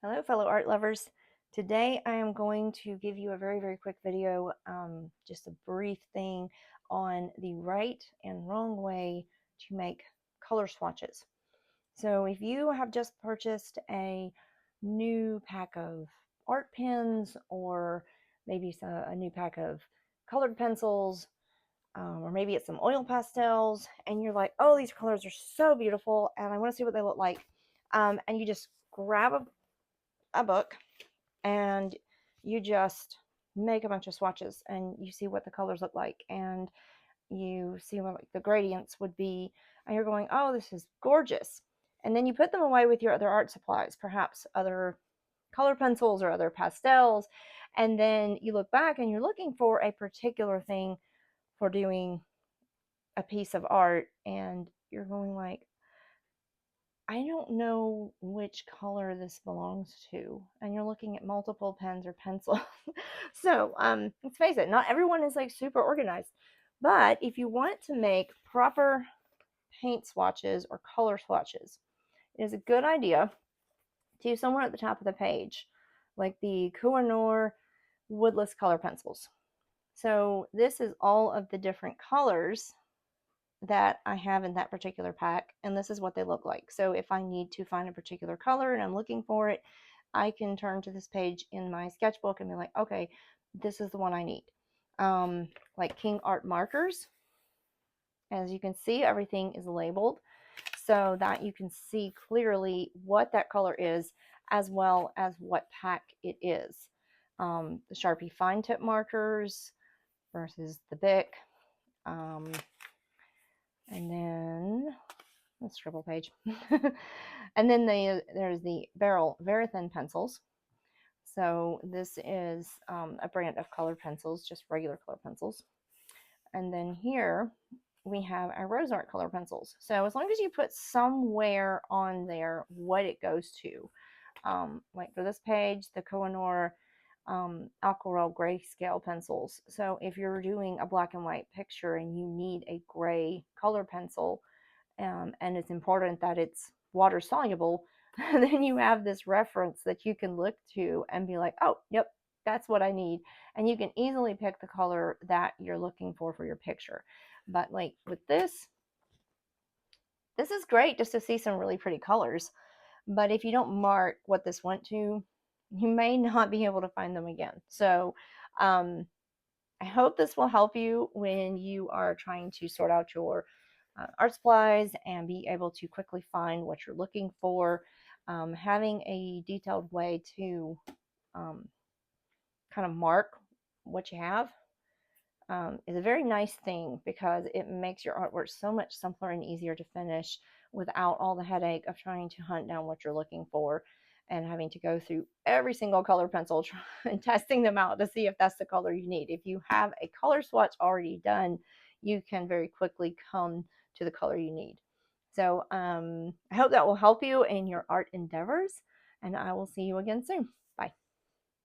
Hello, fellow art lovers. Today I am going to give you a very quick video, just a brief thing on the right and wrong way to make color swatches. So if you have just purchased a new pack of art pens, or maybe a new pack of colored pencils, or maybe it's some oil pastels, and you're like, oh, these colors are so beautiful and I want to see what they look like, and you just grab a book and you just make a bunch of swatches and you see what the colors look like, and you see what like the gradients would be, and you're going, oh, this is gorgeous. And then you put them away with your other art supplies, perhaps other color pencils or other pastels, and then you look back and you're looking for a particular thing for doing a piece of art, and you're going like, I don't know which color this belongs to. And you're looking at multiple pens or pencils. So let's face it, not everyone is like super organized. But if you want to make proper paint swatches or color swatches, it is a good idea to somewhere at the top of the page, like the Kohinoor woodless color pencils. So this is all of the different colors that I have in that particular pack, and this is what they look like. So if I need to find a particular color and I'm looking for it, I can turn to this page in my sketchbook and be like, okay, this is the one I need. Like King Art markers, as you can see, everything is labeled so that you can see clearly what that color is, as well as what pack it is. The Sharpie fine tip markers versus the Bic. And then the scribble page. And then there's the Barrel very thin pencils. So this is a brand of colored pencils, just regular color pencils. And then here we have our Rose Art color pencils. So as long as you put somewhere on there what it goes to, like for this page, the Kohinoor Aquarelle grayscale pencils. So if you're doing a black and white picture and you need a gray color pencil, and it's important that it's water soluble, then you have this reference that you can look to and be like, oh, yep, that's what I need. And you can easily pick the color that you're looking for your picture. But like with this is great just to see some really pretty colors. But if you don't mark what this went to, you may not be able to find them again. So I hope this will help you when you are trying to sort out your art supplies and be able to quickly find what you're looking for. Having a detailed way to kind of mark what you have is a very nice thing, because it makes your artwork so much simpler and easier to finish without all the headache of trying to hunt down what you're looking for and having to go through every single color pencil and testing them out to see if that's the color you need. If you have a color swatch already done, you can very quickly come to the color you need. So I hope that will help you in your art endeavors, and I will see you again soon.